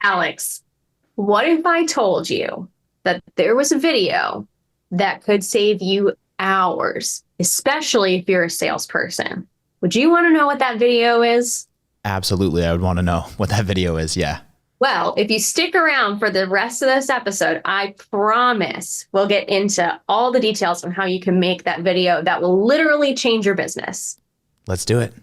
Alex, what if I told you that there was a video that could save you hours, especially if you're a salesperson? Would you want to know what that video is? Absolutely. I would want to know what that video is. Yeah. Well, if you stick around for the rest of this episode, I promise we'll get into all the details on how you can make that video that will literally change your business. Let's do it.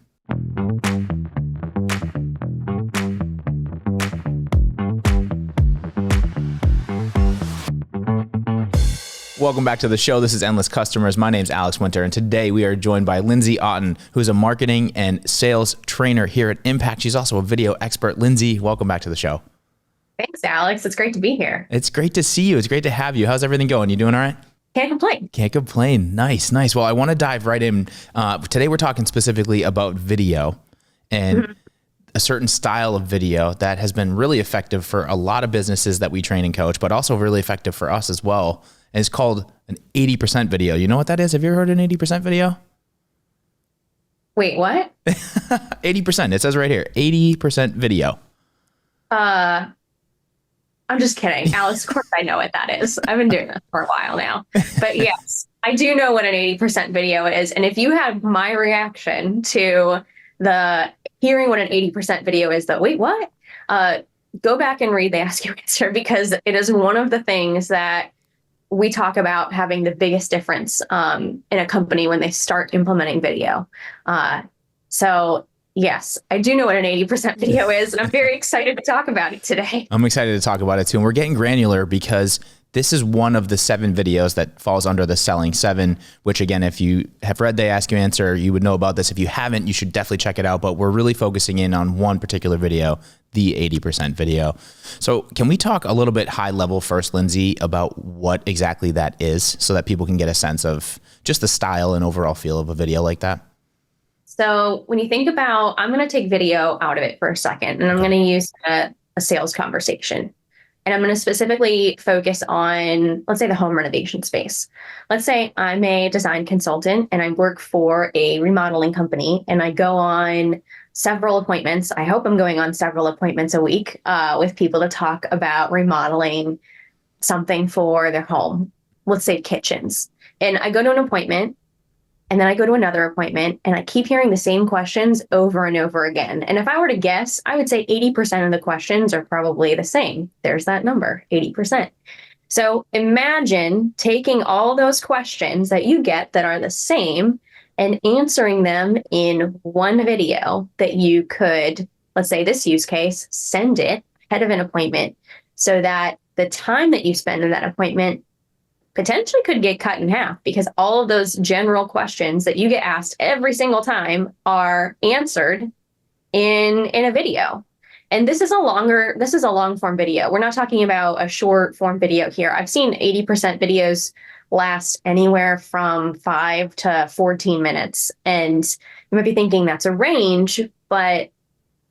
Welcome back to the show. This is Endless Customers. My name's Alex Winter, and today we are joined by Lindsey Auten, who's a marketing and sales trainer here at Impact. She's also a video expert. Lindsey, welcome back to the show. Thanks, Alex. It's great to be here. It's great to see you. It's great to have you. How's everything going? You doing all right? Can't complain. Can't complain. Nice, nice. Well, I want to dive right in. Today we're talking specifically about video and a certain style of video that has been really effective for a lot of businesses that we train and coach, but also really effective for us as well. And it's called an 80% video. You know what that is? Have you ever heard an 80% video? Wait, what? 80%. It says right here, 80% video. I'm just kidding. Alex, of course I know what that is. I've been doing this for a while now. But yes, I do know what an 80% video is. And if you had my reaction to the hearing what an 80% video is, wait, what? Go back and read the Ask You Answer, because it is one of the things that we talk about having the biggest difference in a company when they start implementing video. So yes, I do know what an 80% video is, and I'm very excited to talk about it today. I'm excited to talk about it too. And we're getting granular because this is one of the 7 videos that falls under the Selling 7, which again, if you have read the Ask You Answer, you would know about this. If you haven't, you should definitely check it out. But we're really focusing in on one particular video, the 80% video. So can we talk a little bit high level first, Lindsey, about what exactly that is so that people can get a sense of just the style and overall feel of a video like that? So when you think about, I'm going to take video out of it for a second, and I'm going to use a sales conversation. And I'm going to specifically focus on, let's say, the home renovation space. Let's say I'm a design consultant and I work for a remodeling company, and I go on several appointments. I hope I'm going on several appointments a week with people to talk about remodeling something for their home. Let's say kitchens. And I go to an appointment, and then I go to another appointment, and I keep hearing the same questions over and over again. And if I were to guess, I would say 80% of the questions are probably the same. There's that number, 80%. So imagine taking all those questions that you get that are the same and answering them in one video that you could, let's say this use case, send it ahead of an appointment so that the time that you spend in that appointment potentially could get cut in half, because all of those general questions that you get asked every single time are answered in a video. And this is a long form video. We're not talking about a short form video here. I've seen 80% videos last anywhere from 5 to 14 minutes. And you might be thinking that's a range, but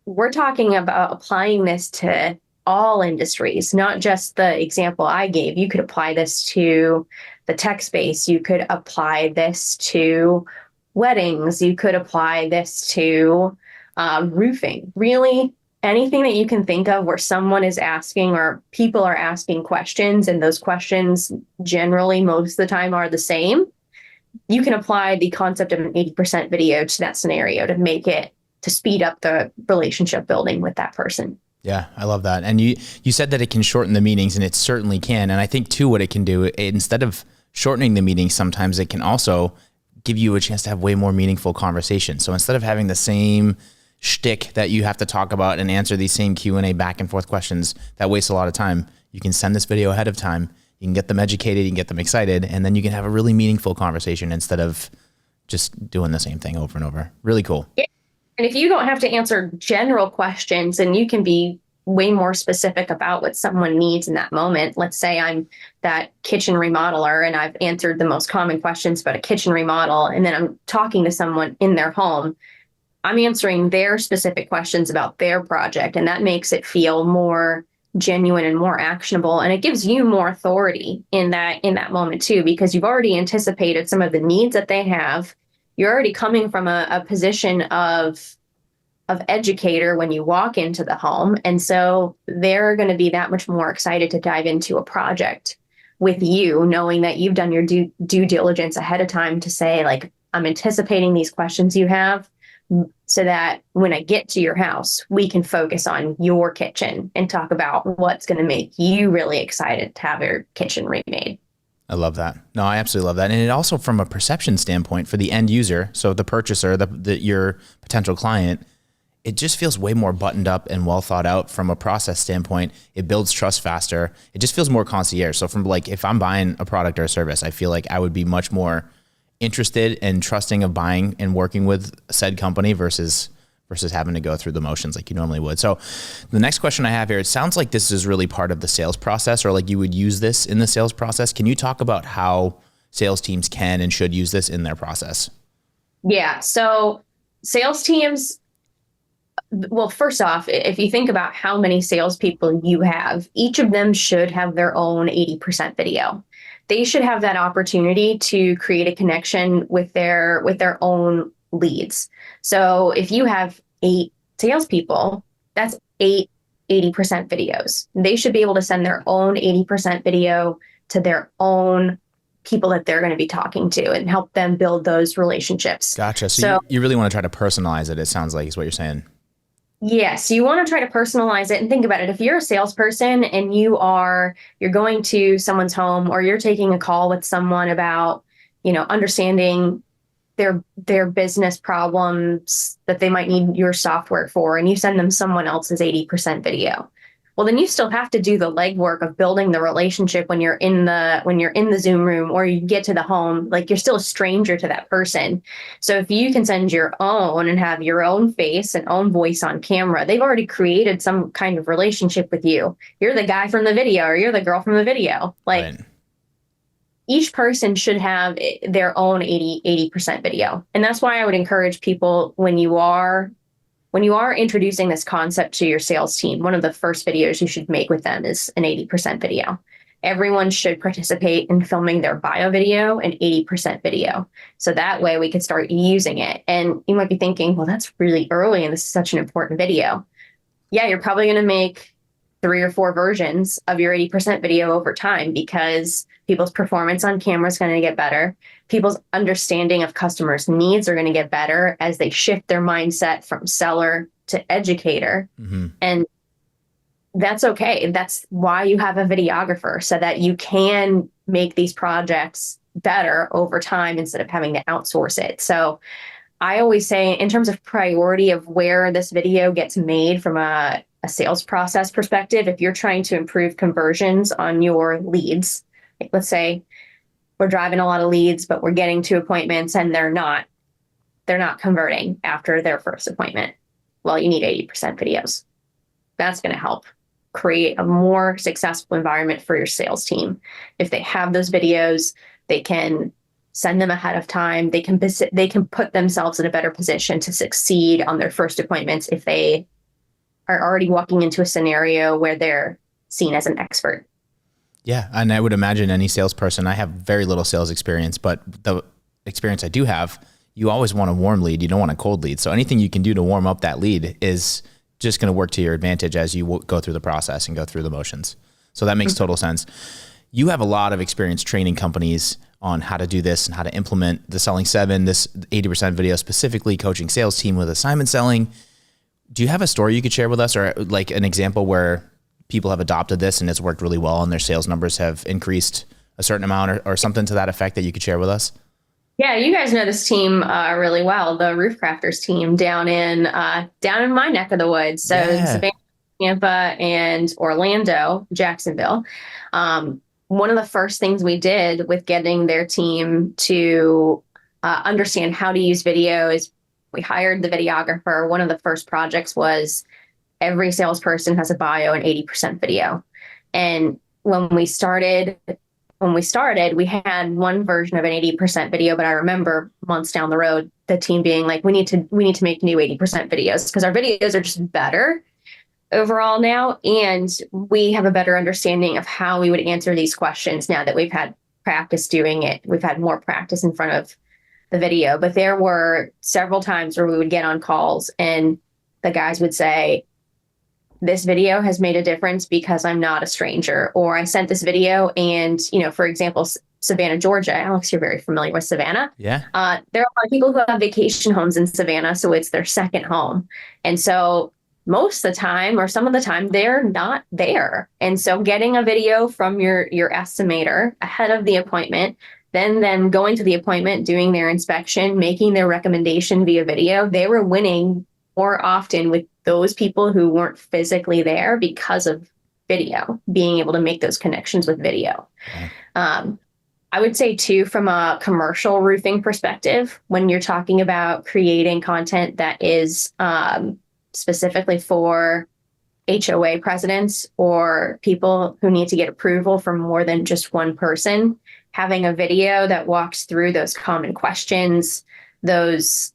we're talking about applying this to all industries, not just the example I gave. You could apply this to the tech space. You could apply this to weddings. You could apply this to roofing. Really, anything that you can think of where someone is asking or people are asking questions, and those questions generally most of the time are the same. You can apply the concept of an 80% video to that scenario to speed up the relationship building with that person. Yeah, I love that. And you said that it can shorten the meetings, and it certainly can. And I think too, what it can do, instead of shortening the meetings, sometimes it can also give you a chance to have way more meaningful conversations. So instead of having the same shtick that you have to talk about and answer these same Q&A back and forth questions that waste a lot of time, you can send this video ahead of time. You can get them educated, you can get them excited, and then you can have a really meaningful conversation instead of just doing the same thing over and over. Really cool. Yeah. And if you don't have to answer general questions, and you can be way more specific about what someone needs in that moment. Let's say I'm that kitchen remodeler and I've answered the most common questions about a kitchen remodel, and then I'm talking to someone in their home. I'm answering their specific questions about their project, and that makes it feel more genuine and more actionable. And it gives you more authority in that moment too, because you've already anticipated some of the needs that they have. You're already coming from a position of of educator when you walk into the home. And so they're going to be that much more excited to dive into a project with you, knowing that you've done your due diligence ahead of time to say, like, I'm anticipating these questions you have so that when I get to your house, we can focus on your kitchen and talk about what's going to make you really excited to have your kitchen remade. I love that. No, I absolutely love that. And it also, from a perception standpoint for the end user, so the purchaser, your potential client, it just feels way more buttoned up and well thought out from a process standpoint. It builds trust faster. It just feels more concierge. So from like, if I'm buying a product or a service, I feel like I would be much more interested and trusting of buying and working with said company versus having to go through the motions like you normally would. So the next question I have here, it sounds like this is really part of the sales process, or like you would use this in the sales process. Can you talk about how sales teams can and should use this in their process? Yeah. So sales teams, well, first off, if you think about how many salespeople you have, each of them should have their own 80% video. They should have that opportunity to create a connection with their own leads. So if you have 8 salespeople, that's 80% videos. They should be able to send their own 80% video to their own people that they're going to be talking to and help them build those relationships. Gotcha. So you really want to try to personalize it, it sounds like, is what you're saying. Yes, you want to try to personalize it and think about it. If you're a salesperson and you're going to someone's home, or you're taking a call with someone about, understanding their business problems that they might need your software for, and you send them someone else's 80% video. Well, then you still have to do the legwork of building the relationship when you're in the Zoom room, or you get to the home. Like, you're still a stranger to that person. So if you can send your own and have your own face and own voice on camera, they've already created some kind of relationship with you. You're the guy from the video, or you're the girl from the video. Like, Right. Each person should have their own 80% video. And that's why I would encourage people, when you are introducing this concept to your sales team, one of the first videos you should make with them is an 80% video. Everyone should participate in filming their bio video and 80% video. So that way we can start using it. And you might be thinking, well, that's really early and this is such an important video. Yeah, you're probably going to make 3 or 4 versions of your 80% video over time, because people's performance on camera is going to get better. People's understanding of customers' needs are going to get better as they shift their mindset from seller to educator. Mm-hmm. And that's okay. That's why you have a videographer, so that you can make these projects better over time instead of having to outsource it. So I always say, in terms of priority of where this video gets made from a sales process perspective, if you're trying to improve conversions on your leads, like, let's say we're driving a lot of leads, but we're getting to appointments and they're not converting after their first appointment. Well, you need 80% videos. That's going to help create a more successful environment for your sales team. If they have those videos, they can send them ahead of time. They can put themselves in a better position to succeed on their first appointments if they are already walking into a scenario where they're seen as an expert. Yeah. And I would imagine any salesperson, I have very little sales experience, but the experience I do have, you always want a warm lead. You don't want a cold lead. So anything you can do to warm up that lead is just going to work to your advantage as you go through the process and go through the motions. So that makes total sense. You have a lot of experience training companies on how to do this and how to implement the Selling 7, this 80% video, specifically coaching sales team with assignment selling. Do you have a story you could share with us, or like an example where people have adopted this and it's worked really well and their sales numbers have increased a certain amount, or something to that effect that you could share with us? Yeah, you guys know this team really well, the Roof Crafters team down in my neck of the woods. So Savannah, Tampa, and Orlando, Jacksonville. One of the first things we did with getting their team to understand how to use video is we hired the videographer. One of the first projects was every salesperson has a bio and 80% video. And when we started, we had one version of an 80% video, but I remember months down the road, the team being like, we need to make new 80% videos, because our videos are just better overall now. And we have a better understanding of how we would answer these questions now that we've had practice doing it. We've had more practice in front of the video, but there were several times where we would get on calls and the guys would say, this video has made a difference because I'm not a stranger, or I sent this video and, for example, Savannah, Georgia. Alex, you're very familiar with Savannah. Yeah. There are a lot of people who have vacation homes in Savannah, so it's their second home. And so most of the time, or some of the time, they're not there. And so getting a video from your estimator ahead of the appointment, then going to the appointment, doing their inspection, making their recommendation via video, they were winning more often with those people who weren't physically there because of video, being able to make those connections with video. I would say too, from a commercial roofing perspective, when you're talking about creating content that is specifically for HOA presidents or people who need to get approval from more than just one person, having a video that walks through those common questions, those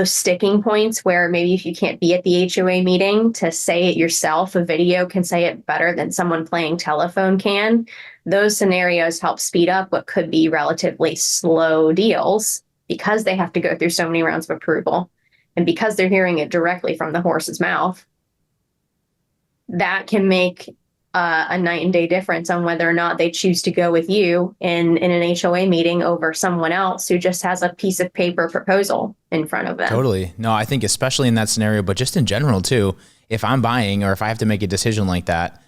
sticking points where maybe if you can't be at the HOA meeting to say it yourself, a video can say it better than someone playing telephone can. Those scenarios help speed up what could be relatively slow deals because they have to go through so many rounds of approval. And because they're hearing it directly from the horse's mouth, that can make a night and day difference on whether or not they choose to go with you in an HOA meeting over someone else who just has a piece of paper proposal in front of them. Totally. No, I think especially in that scenario, but just in general too, if I'm buying or if I have to make a decision like that,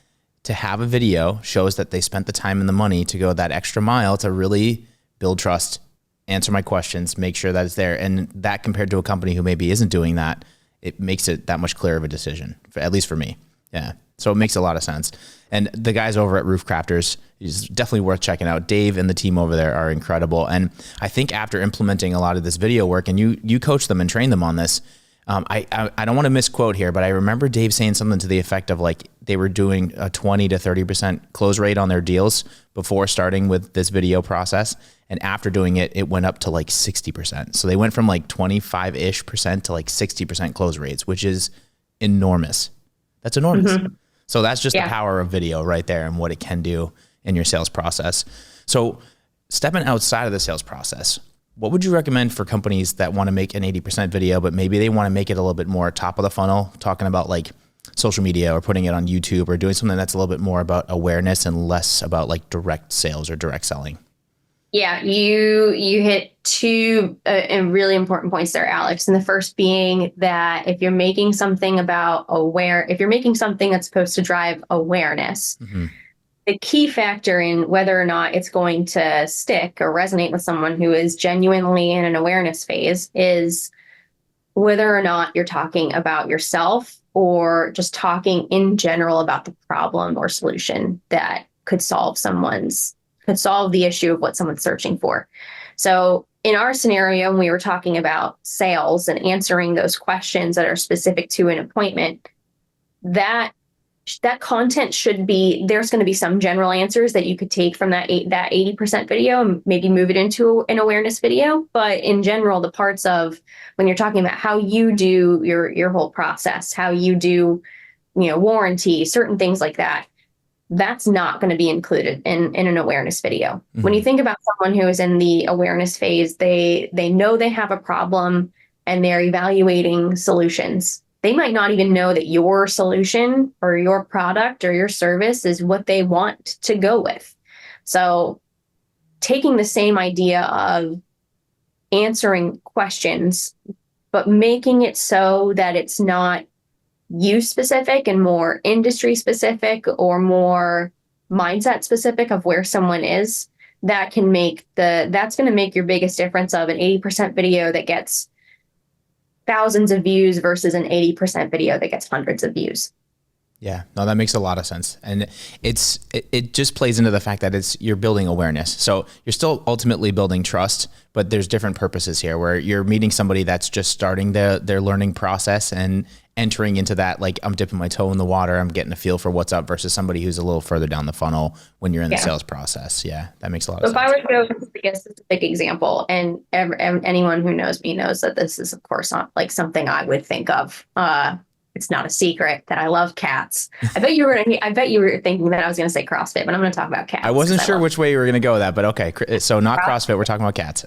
to have a video shows that they spent the time and the money to go that extra mile to really build trust, answer my questions, make sure that it's there. And that compared to a company who maybe isn't doing that, it makes it that much clearer of a decision, at least for me. Yeah. So it makes a lot of sense. And the guys over at Roof Crafters is definitely worth checking out. Dave and the team over there are incredible. And I think after implementing a lot of this video work, and you coach them and train them on this, I don't want to misquote here, but I remember Dave saying something to the effect of like they were doing a 20 to 30% close rate on their deals before starting with this video process. And after doing it, it went up to like 60%. So they went from like 25-ish% to like 60% close rates, which is enormous. That's enormous. Mm-hmm. So that's just the power of video right there and what it can do in your sales process. So stepping outside of the sales process, what would you recommend for companies that want to make an 80% video, but maybe they want to make it a little bit more top of the funnel, talking about like social media or putting it on YouTube or doing something that's a little bit more about awareness and less about like direct sales or direct selling? Yeah, you hit two really important points there, Alex. And the first being that if you're making something if you're making something that's supposed to drive awareness, mm-hmm. the key factor in whether or not it's going to stick or resonate with someone who is genuinely in an awareness phase is whether or not you're talking about yourself or just talking in general about the problem or solution that could solve the issue of what someone's searching for. So in our scenario, when we were talking about sales and answering those questions that are specific to an appointment, that content should be, there's going to be some general answers that you could take from that 80% video and maybe move it into an awareness video. But in general, the parts of when you're talking about how you do your whole process, how you do, warranty, certain things like that, that's not going to be included in an awareness video. Mm-hmm. When you think about someone who is in the awareness phase, they know they have a problem and they're evaluating solutions. They might not even know that your solution or your product or your service is what they want to go with. So taking the same idea of answering questions, but making it so that it's not you specific and more industry specific or more mindset specific of where someone is, that's going to make your biggest difference of an 80% video that gets thousands of views versus an 80% video that gets hundreds of views. Yeah, no, that makes a lot of sense. And it just plays into the fact that you're building awareness. So you're still ultimately building trust, but there's different purposes here where you're meeting somebody that's just starting their learning process and entering into that, like I'm dipping my toe in the water, I'm getting a feel for what's up versus somebody who's a little further down the funnel when you're in the sales process. Yeah, that makes a lot of sense. If I were to go to a specific example, and anyone who knows me knows that this is of course not like something I would think of. It's not a secret that I love cats. I bet you were thinking that I was going to say CrossFit, but I'm going to talk about cats. I wasn't sure which way you were going to go with that, but okay. So not CrossFit, we're talking about cats.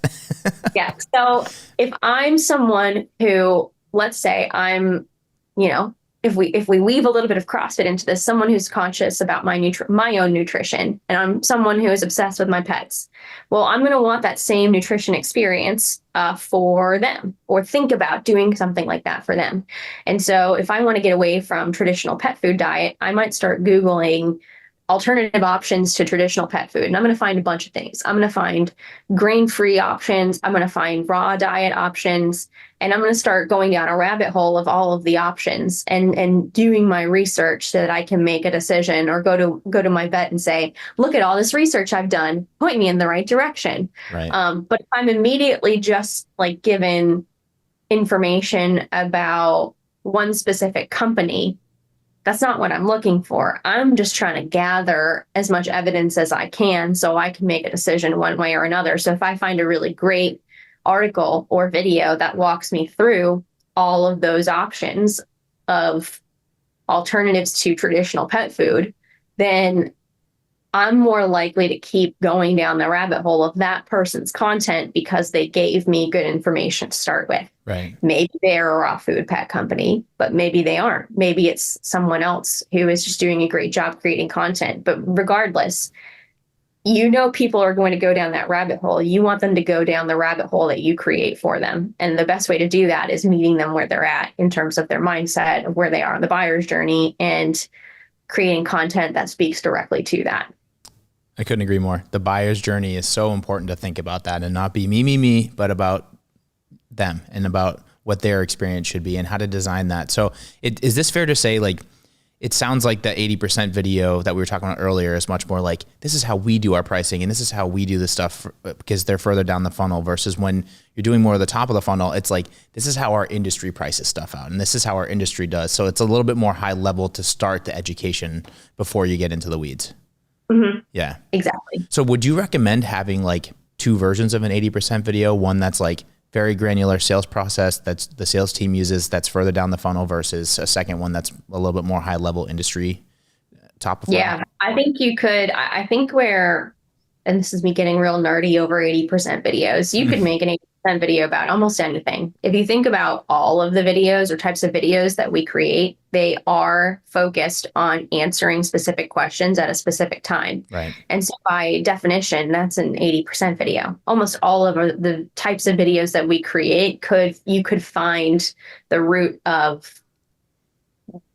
Yeah. So if I'm someone who let's say I'm, you know, if we weave a little bit of CrossFit into this, someone who's conscious about my own nutrition, and I'm someone who is obsessed with my pets. Well, I'm going to want that same nutrition experience for them, or think about doing something like that for them. And so, if I want to get away from traditional pet food diet, I might start Googling alternative options to traditional pet food. And I'm going to find a bunch of things. I'm going to find grain-free options. I'm going to find raw diet options. And I'm going to start going down a rabbit hole of all of the options, and doing my research so that I can make a decision, or go to my vet and say, look at all this research I've done, point me in the right direction. Right. But if I'm immediately just like given information about one specific company, that's not what I'm looking for. I'm just trying to gather as much evidence as I can so I can make a decision one way or another. So if I find a really great article or video that walks me through all of those options of alternatives to traditional pet food, then I'm more likely to keep going down the rabbit hole of that person's content because they gave me good information to start with. Right. Maybe they're a raw food pet company, but maybe they aren't. Maybe it's someone else who is just doing a great job creating content. But regardless, people are going to go down that rabbit hole. You want them to go down the rabbit hole that you create for them. And the best way to do that is meeting them where they're at in terms of their mindset, of where they are on the buyer's journey, and creating content that speaks directly to that. I couldn't agree more. The buyer's journey is so important to think about that and not be me, but about them and about what their experience should be and how to design that. So is this fair to say, like, it sounds like the 80% video that we were talking about earlier is much more like, this is how we do our pricing and this is how we do the stuff because they're further down the funnel, versus when you're doing more of the top of the funnel, it's like, this is how our industry prices stuff out and this is how our industry does. So it's a little bit more high level to start the education before you get into the weeds. Mm-hmm. Yeah, exactly. So would you recommend having like two versions of an 80% video? One that's like very granular sales process that's the sales team uses that's further down the funnel, versus a second one that's a little bit more high level industry top of funnel? Yeah, I think you could. I think and this is me getting real nerdy over 80% videos, you could make an 80% video about almost anything. If you think about all of the videos or types of videos that we create, they are focused on answering specific questions at a specific time. Right. And so by definition, that's an 80% video. Almost all of the types of videos that we create, you could find the root of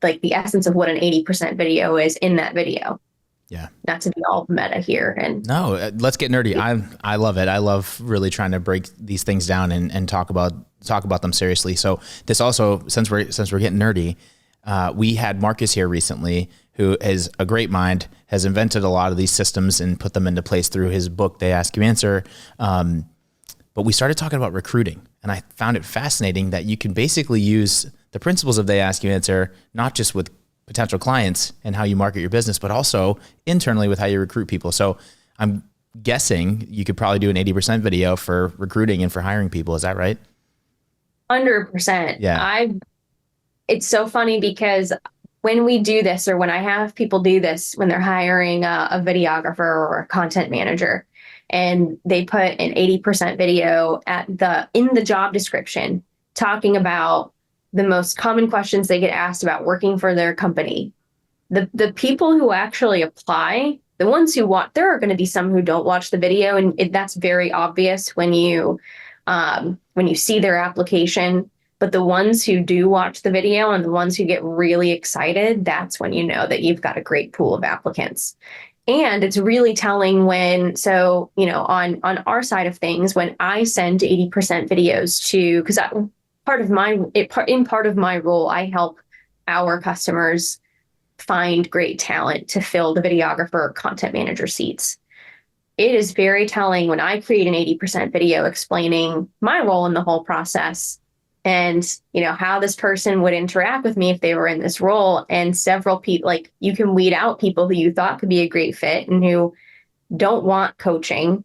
like the essence of what an 80% video is in that video. Yeah. Not to be all meta here. And no, let's get nerdy. I love it. I love really trying to break these things down and talk about them seriously. So this also, since we're getting nerdy, we had Marcus here recently, who is a great mind, has invented a lot of these systems and put them into place through his book, They Ask You Answer. But we started talking about recruiting, and I found it fascinating that you can basically use the principles of They Ask You Answer, not just with potential clients and how you market your business, but also internally with how you recruit people. So I'm guessing you could probably do an 80% video for recruiting and for hiring people. Is that right? 100%. Yeah. It's so funny because when we do this, or when I have people do this, when they're hiring a videographer or a content manager, and they put an 80% video in the job description talking about the most common questions they get asked about working for their company, the people who actually apply, the ones who watch, there are going to be some who don't watch the video, and that's very obvious when you see their application. But the ones who do watch the video and the ones who get really excited, that's when you know that you've got a great pool of applicants. And it's really telling when, on our side of things, when I send 80% videos to, because part of my role, I help our customers find great talent to fill the videographer or content manager seats. It is very telling when I create an 80% video explaining my role in the whole process and, how this person would interact with me if they were in this role. And several people, like, you can weed out people who you thought could be a great fit and who don't want coaching,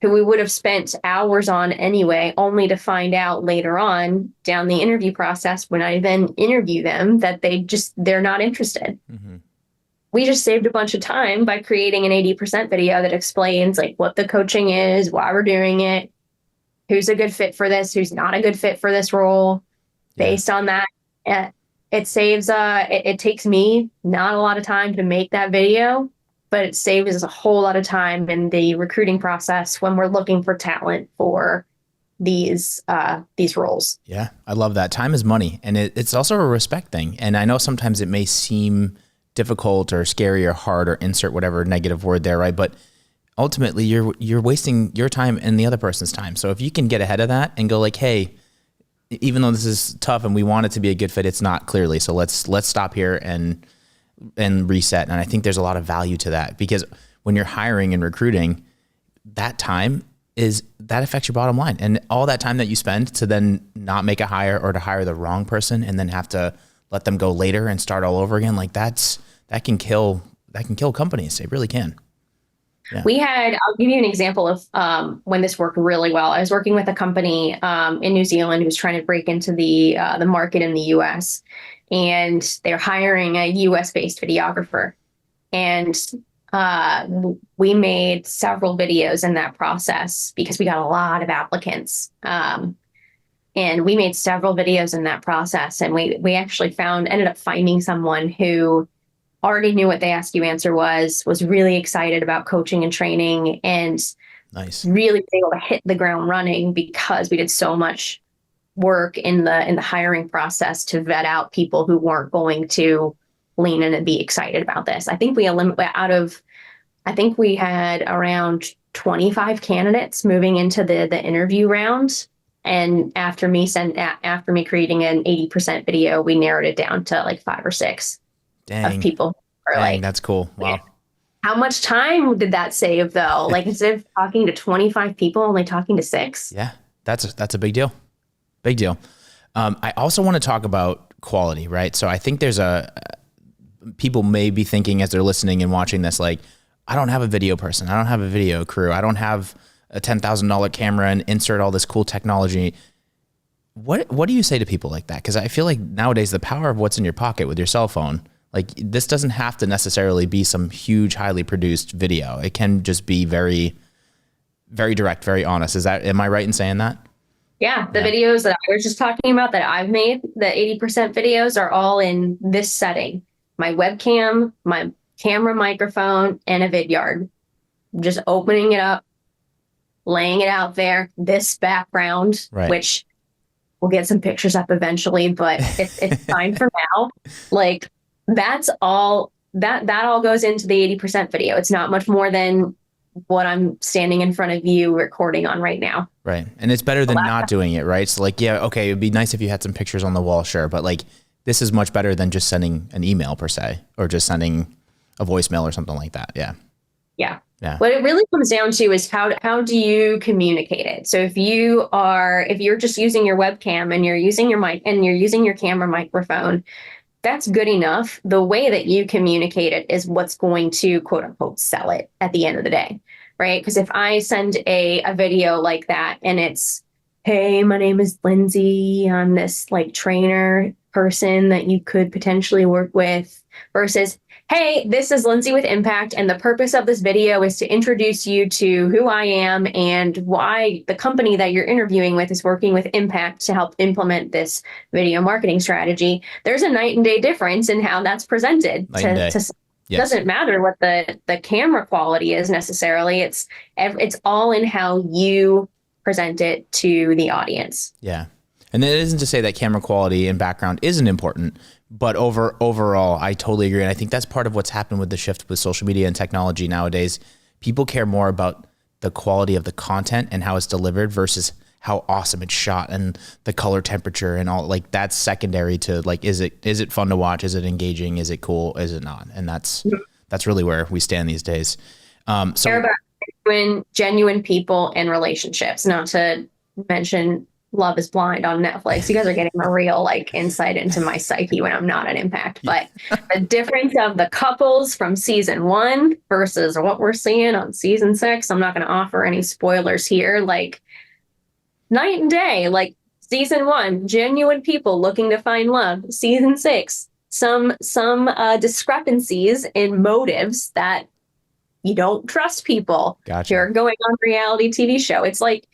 who we would have spent hours on anyway, only to find out later on down the interview process, when I then interview them, that they're not interested. Mm-hmm. We just saved a bunch of time by creating an 80% video that explains like what the coaching is, why we're doing it, who's a good fit for this, who's not a good fit for this role. Yeah. based on that. uh, it saves it takes me not a lot of time to make that video, but it saves us a whole lot of time in the recruiting process when we're looking for talent for these roles. Yeah, I love that. Time is money, and it's also a respect thing. And I know sometimes it may seem difficult or scary or hard or insert whatever negative word there, right? But ultimately, you're wasting your time and the other person's time. So if you can get ahead of that and go like, hey, even though this is tough and we want it to be a good fit, it's not clearly. So let's stop here and reset. And I think there's a lot of value to that, because when you're hiring and recruiting, that time that affects your bottom line, and all that time that you spend to then not make a hire or to hire the wrong person and then have to let them go later and start all over again. Like that can kill companies. It really can. Yeah. I'll give you an example of when this worked really well. I was working with a company in New Zealand who was trying to break into the market in the US, and they're hiring a US based videographer. And we made several videos in that process because we got a lot of applicants. And we made several videos in that process, and we actually ended up finding someone who already knew what the Ask You Answer was really excited about coaching and training, and Nice. really was able to hit the ground running because we did so much work in the hiring process to vet out people who weren't going to lean in and be excited about this. I think we had around 25 candidates moving into the interview round. And after me creating an 80% video, we narrowed it down to like 5 or 6 Dang. of people. Dang, that's cool. Wow. How much time did that save though? Like instead of talking to 25 people, only talking to 6. Yeah, that's a big deal. Big deal. I also want to talk about quality, right? So I think people may be thinking as they're listening and watching this, like, I don't have a video person. I don't have a video crew. I don't have a $10,000 camera and insert all this cool technology. What do you say to people like that? Because I feel like nowadays the power of what's in your pocket with your cell phone, like this doesn't have to necessarily be some huge, highly produced video. It can just be very, very direct, very honest. Am I right in saying that? Yeah, the videos that I was just talking about that I've made, the 80% videos are all in this setting. My webcam, my camera microphone, and a vidyard. Just opening it up, laying it out there, this background, right, which we'll get some pictures up eventually, but it's fine for now. Like that's all that all goes into the 80% video. It's not much more than what I'm standing in front of you recording on right now. Right. And it's better than not doing it, right? So like, yeah, okay, it'd be nice if you had some pictures on the wall, sure. But like, this is much better than just sending an email per se, or just sending a voicemail or something like that. Yeah. Yeah. Yeah. What it really comes down to is how do you communicate it? So if you're just using your webcam and you're using your mic and you're using your camera microphone, that's good enough. The way that you communicate it is what's going to quote unquote sell it at the end of the day, right? Because if I send a video like that and it's, hey, my name is Lindsey, I'm this like trainer person that you could potentially work with, versus, hey, this is Lindsey with Impact, and the purpose of this video is to introduce you to who I am and why the company that you're interviewing with is working with Impact to help implement this video marketing strategy. There's a night and day difference in how that's presented. Yes. Doesn't matter what the camera quality is necessarily. It's all in how you present it to the audience. Yeah. And it isn't to say that camera quality and background isn't important, but overall, I totally agree. And I think that's part of what's happened with the shift with social media and technology nowadays. People care more about the quality of the content and how it's delivered versus how awesome it's shot and the color temperature and all. Like that's secondary to like, is it fun to watch? Is it engaging? Is it cool? Is it not? And that's really where we stand these days. So care about genuine people and relationships, not to mention Love is Blind on Netflix. You guys are getting a real like insight into my psyche when I'm not at Impact. But the difference of the couples from season 1 versus what we're seeing on season 6, I'm not going to offer any spoilers here. Like night and day. Like season 1, genuine people looking to find love. Season 6, some discrepancies in motives that you don't trust people. Gotcha. You're going on reality TV show. It's like,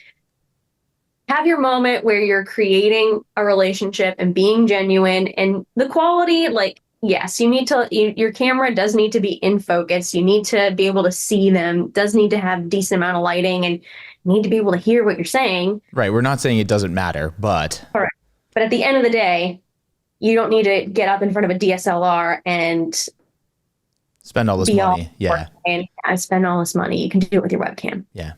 have your moment where you're creating a relationship and being genuine, and the quality, like, yes, your camera does need to be in focus. You need to be able to see them, does need to have decent amount of lighting, and need to be able to hear what you're saying. Right. We're not saying it doesn't matter, but Correct. But at the end of the day, you don't need to get up in front of a DSLR and spend all this be all money. Yeah. and I spend all this money. You can do it with your webcam. Yeah.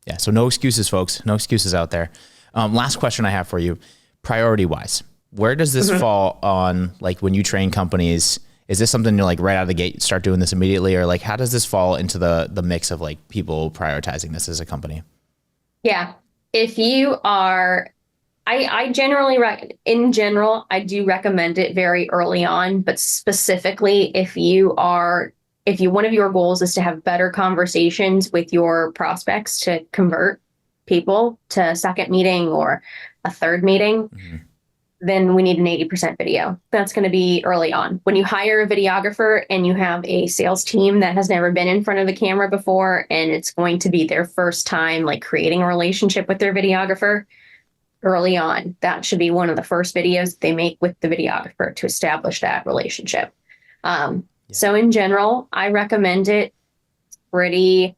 Yeah. So no excuses, folks. No excuses out there. Last question I have for you, priority wise, where does this fall on, like, when you train companies? Is this something you're like right out of the gate, start doing this immediately? Or like, how does this fall into the mix of like people prioritizing this as a company? Yeah. If you are, I generally, in general, I do recommend it very early on, but specifically if one of your goals is to have better conversations with your prospects to convert people to a second meeting or a third meeting, then we need an 80% video. That's going to be early on. When you hire a videographer and you have a sales team that has never been in front of the camera before, and it's going to be their first time like creating a relationship with their videographer, early on, that should be one of the first videos they make with the videographer to establish that relationship. So in general, I recommend it pretty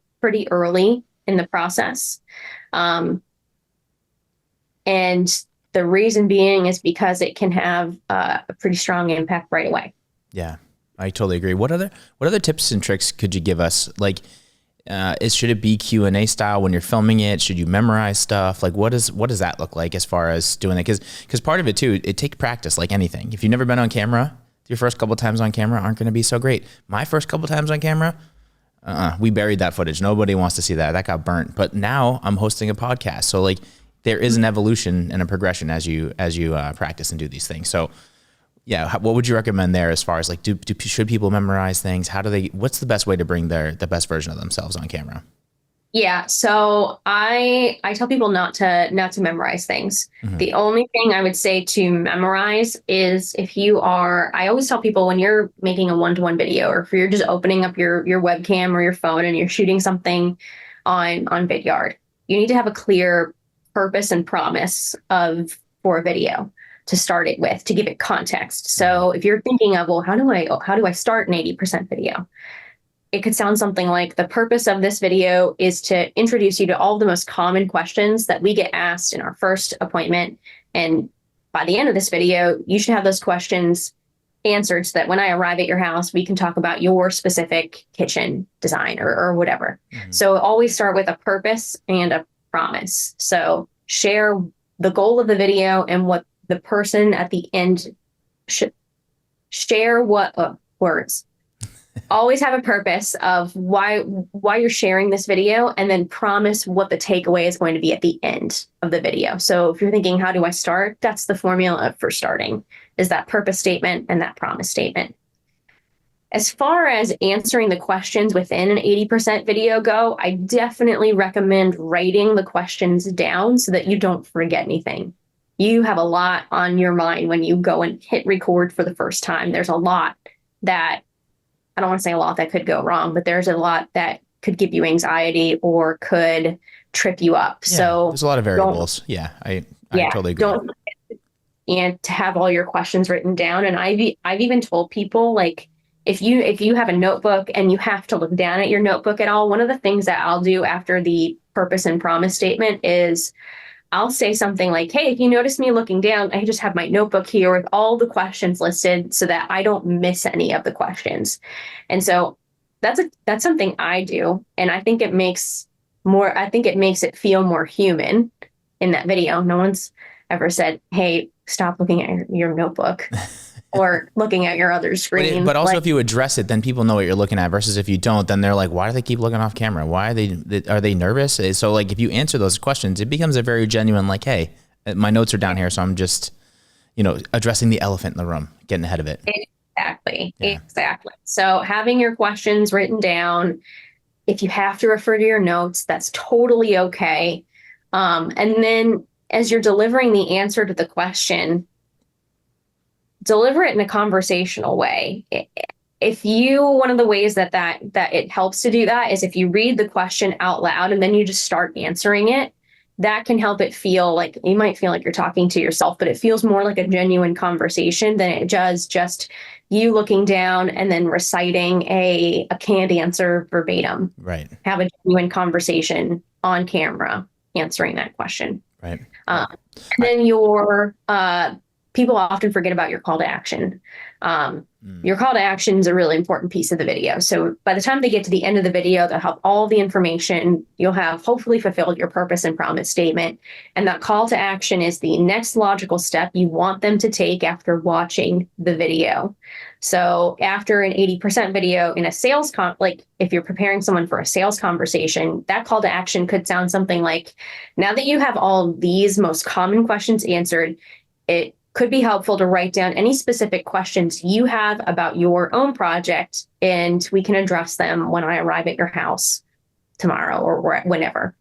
early in the process. And the reason being is because it can have a pretty strong impact right away. Yeah, I totally agree. What other tips and tricks could you give us? Like, should it be Q&A style when you're filming it? Should you memorize stuff? Like, what does that look like as far as doing it? Because part of it too, it takes practice, like anything. If you've never been on camera, your first couple times on camera aren't going to be so great. My first couple times on camera, we buried that footage. Nobody wants to see that. That got burnt. But now I'm hosting a podcast, so like there is an evolution and a progression as you practice and do these things. So yeah, what would you recommend there as far as like, should people memorize things? What's the best way to bring the best version of themselves on camera? Yeah. So I tell people not to memorize things. The only thing I would say to memorize is I always tell people when you're making a one-to-one video, or if you're just opening up your webcam or your phone and you're shooting something on Vidyard, you need to have a clear purpose and promise for a video to start it with, to give it context. So if you're thinking of, well, how do I start an 80% video? It could sound something like, the purpose of this video is to introduce you to all the most common questions that we get asked in our first appointment. And by the end of this video, you should have those questions answered so that when I arrive at your house, we can talk about your specific kitchen design or whatever. So always start with a purpose and a promise. So share the goal of the video and what the person at the end should share. Words. Always have a purpose of why you're sharing this video, and then promise what the takeaway is going to be at the end of the video. So if you're thinking, how do I start? That's the formula for starting, is that purpose statement and that promise statement. As far as answering the questions within an 80% video go, I definitely recommend writing the questions down so that you don't forget anything. You have a lot on your mind when you go and hit record for the first time. There's a lot that, I don't want to say a lot that could go wrong, but there's a lot that could give you anxiety or could trip you up. Yeah, so there's a lot of variables. I totally agree. And to have all your questions written down. And I've even told people, like, if you have a notebook and you have to look down at your notebook at all, one of the things that I'll do after the purpose and promise statement is I'll say something like, hey, if you notice me looking down, I just have my notebook here with all the questions listed so that I don't miss any of the questions. And so that's something I do. And I think it makes it feel more human in that video. No one's ever said, hey, stop looking at your notebook or looking at your other screen. But also, if you address it, then people know what you're looking at, versus if you don't, then they're like, why do they keep looking off camera? Why are they nervous? So like, if you answer those questions, it becomes a very genuine, like, hey, my notes are down here, so I'm just, addressing the elephant in the room, getting ahead of it. Exactly. Yeah. Exactly. So having your questions written down, if you have to refer to your notes, that's totally okay. And then as you're delivering the answer to the question, deliver it in a conversational way. One of the ways that it helps to do that is if you read the question out loud and then you just start answering it, that can help it feel like you might feel like you're talking to yourself, but it feels more like a genuine conversation than it does just you looking down and then reciting a canned answer verbatim. Right. Have a genuine conversation on camera answering that question. Right. And then your people often forget about your call to action. Your call to action is a really important piece of the video. So by the time they get to the end of the video, they'll have all the information. You'll have hopefully fulfilled your purpose and promise statement. And that call to action is the next logical step you want them to take after watching the video. So after an 80% video in a sales like if you're preparing someone for a sales conversation, that call to action could sound something like, now that you have all these most common questions answered, it could be helpful to write down any specific questions you have about your own project, and we can address them when I arrive at your house tomorrow or whenever.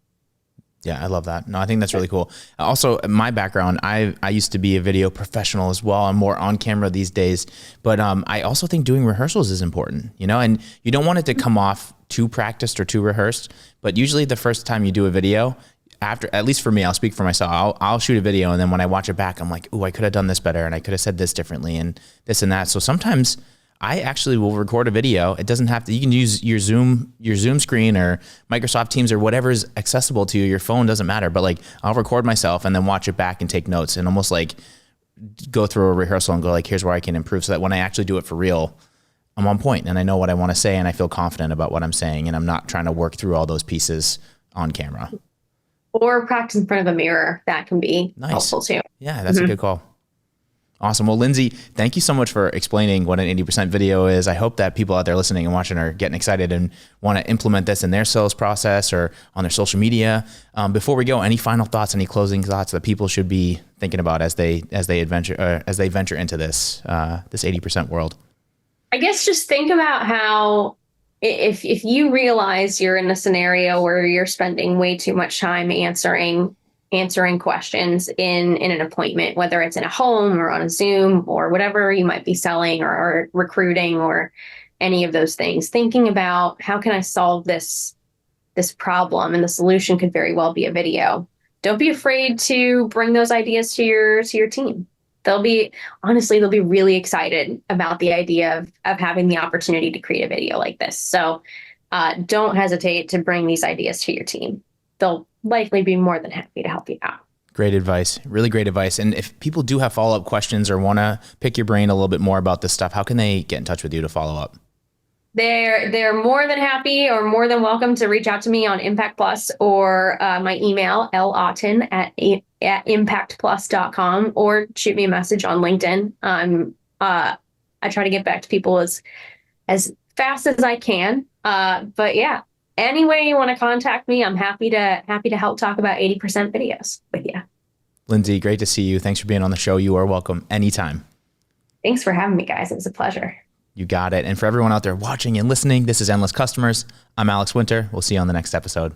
Yeah, I love that. No, I think that's really cool. Also, my background, I used to be a video professional as well. I'm more on camera these days, but I also think doing rehearsals is important, and you don't want it to come off too practiced or too rehearsed, but usually the first time you do a video, after, at least for me, I'll speak for myself. I'll shoot a video, and then when I watch it back, I'm like, "Ooh, I could have done this better, and I could have said this differently, and this and that." So sometimes I actually will record a video. It doesn't have to. You can use your Zoom screen or Microsoft Teams or whatever is accessible to you. Your phone doesn't matter. But like, I'll record myself and then watch it back and take notes and almost like go through a rehearsal and go like, "Here's where I can improve," so that when I actually do it for real, I'm on point and I know what I want to say and I feel confident about what I'm saying, and I'm not trying to work through all those pieces on camera. Or practice in front of a mirror. That can be helpful too. Yeah, that's a good call. Awesome. Well, Lindsey, thank you so much for explaining what an 80% video is. I hope that people out there listening and watching are getting excited and want to implement this in their sales process or on their social media. Before we go, any final thoughts, any closing thoughts that people should be thinking about as they venture into this 80% world? I guess just think about how if you realize you're in a scenario where you're spending way too much time answering questions in an appointment, whether it's in a home or on a Zoom or whatever you might be selling or recruiting or any of those things, thinking about how can I solve this problem, and the solution could very well be a video. Don't be afraid to bring those ideas to your team. They'll be really excited about the idea of having the opportunity to create a video like this. So don't hesitate to bring these ideas to your team. They'll likely be more than happy to help you out. Great advice. Really great advice. And if people do have follow-up questions or want to pick your brain a little bit more about this stuff, how can they get in touch with you to follow up? They're more than happy or more than welcome to reach out to me on Impact Plus or my email, lauten at impactplus.com, or shoot me a message on LinkedIn. I try to get back to people as fast as I can. But yeah, any way you want to contact me, I'm happy to help talk about 80% videos with you. Lindsey, great to see you. Thanks for being on the show. You are welcome anytime. Thanks for having me, guys. It was a pleasure. You got it. And for everyone out there watching and listening, this is Endless Customers. I'm Alex Winter. We'll see you on the next episode.